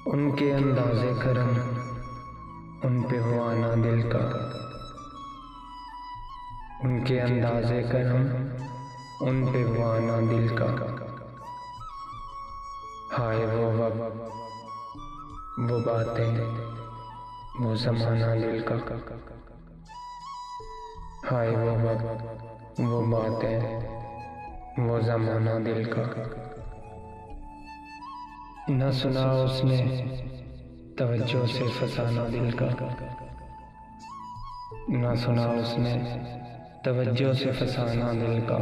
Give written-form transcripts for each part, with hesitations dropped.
उनके अंदाज़े करम उन पे हो आना दिल का, उनके अंदाज़े करम उन पे हो आना दिल का। हाय वो वक्त, वो बातें, वो ज़माना दिल का। हाय वो वक्त, वो बातें, वो ज़माना दिल का। न सुना उसने तवज्जो से फसाना दिल का, न सुना उसने तवज्जो से फसाना दिल का।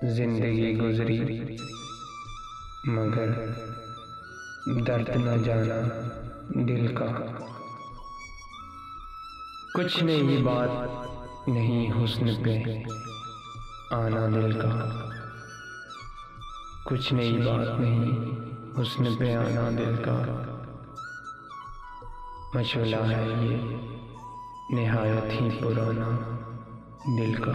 जिंदगी गुजरी मगर दर्द न जाना दिल का। कुछ नई बात नहीं हुस्न पे आना दिल का, कुछ नई बात नहीं हुस्न पे आना दिल का। मशगला है ये निहायत ही पुराना दिल का।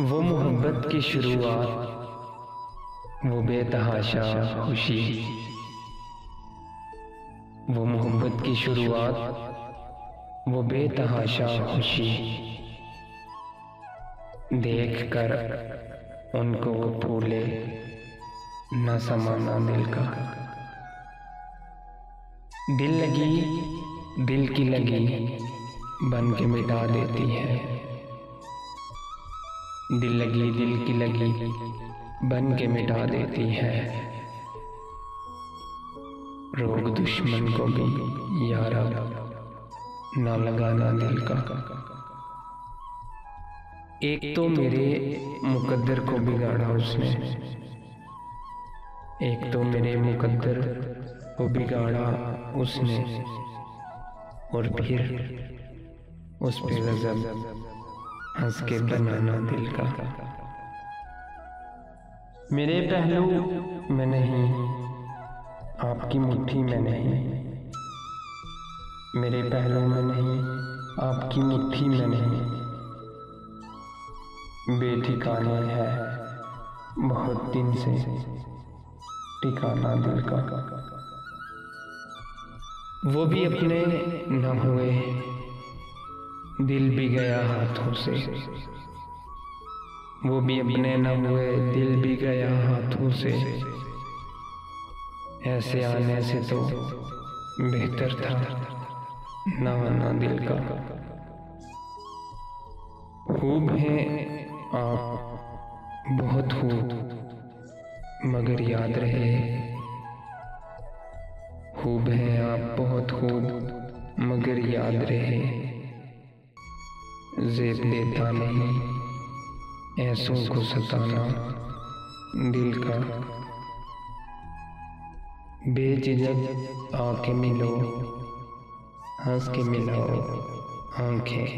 वो मोहब्बत की शुरुआत, वो बेतहाशा खुशी, वो मोहब्बत की शुरुआत, वो बेतहाशा खुशी। देख कर उनको वो फूले न समाना दिल का। दिल लगी दिल की लगी बन के मिटा देती है, दिल लगी दिल की लगी बन के मिटा देती है। रोग दुश्मन को भी यारा ना लगाना दिल का। एक तो मेरे मुकद्दर को बिगाड़ा उसने, एक तो मेरे मुकद्दर को बिगाड़ा उसने, और फिर उस पे गजब हंस के बनाना दिल का। मेरे पहलू में नहीं आपकी मुट्ठी में नहीं, मेरे पहलू में नहीं आपकी मुट्ठी में नहीं। बेठिकाने है बहुत दिन से ठिकाना दिल का। वो भी अपने न हुए दिल भी गया हाथों से, वो भी अपने न हुए दिल भी गया हाथों से। ऐसे आने से तो बेहतर था ना आना दिल का। खूब हैं आप बहुत खूब मगर याद रहे, खूब हैं आप बहुत खूब मगर याद रहे। ज़ेब देता नहीं ऐसों को सताना दिल का। बेझिझक आके मिलो हंस के मिलाओ आंखें,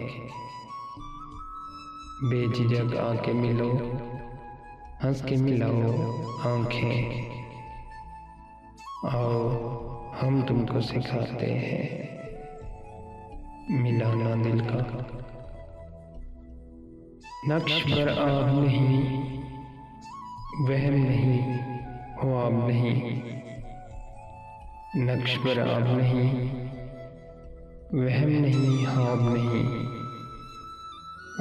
बेझिझक आके मिलो हंस के मिलाओ आंखें। आओ हम तुमको सिखाते हैं मिलाना दिल का। नक्श पर आब नहीं वहम नहीं ख्वाब नहीं, नक्श पर आब नहीं वहम नहीं ख्वाब नहीं।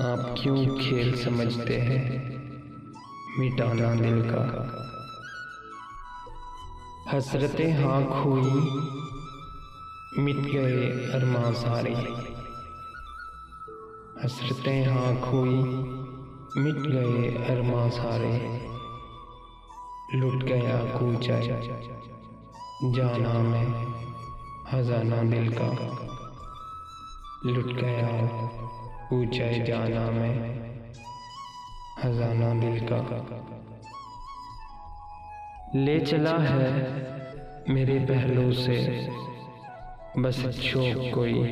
आप क्यों खेल समझते हैं मिटाना दिल का। हसरतें हाँ खोई मिट गए अरमां सारे, हसरतें हाँ खोई मिट गए अरमां सारे। लुट गया कूचा जाना में खजाना दिल का, लुट गया ऊंचाई जाना में खजाना दिल का। ले चला है मेरे पहलू से बस शौक कोई,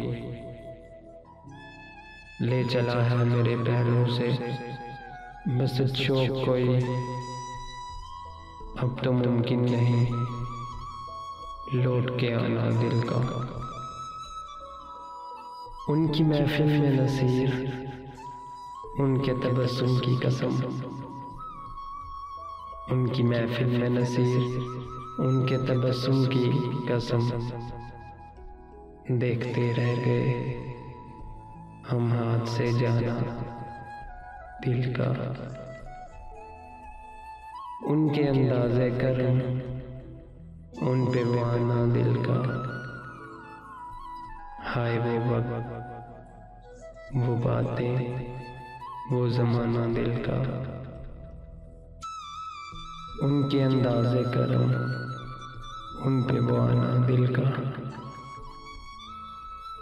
ले चला है मेरे पहलू से बस शौक कोई। अब तो मुमकिन नहीं लौट के आना दिल का। उनकी महफिल में नसीर उनके तबस्सुम की कसम, उनकी महफिल में नसीर, उनके तबस्सुम की कसम, देखते रह गए हम हाथ से जाना दिल का। उनके अंदाज़े करम, उन पे वाना दिल का। हाय वो वक्त, वो बातें, वो ज़माना दिल का। उनके अंदाज़े करम, उन पे वाना दिल का।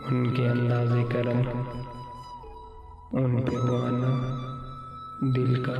उनके अंदाज़े करम, उन पे वाना दिल का।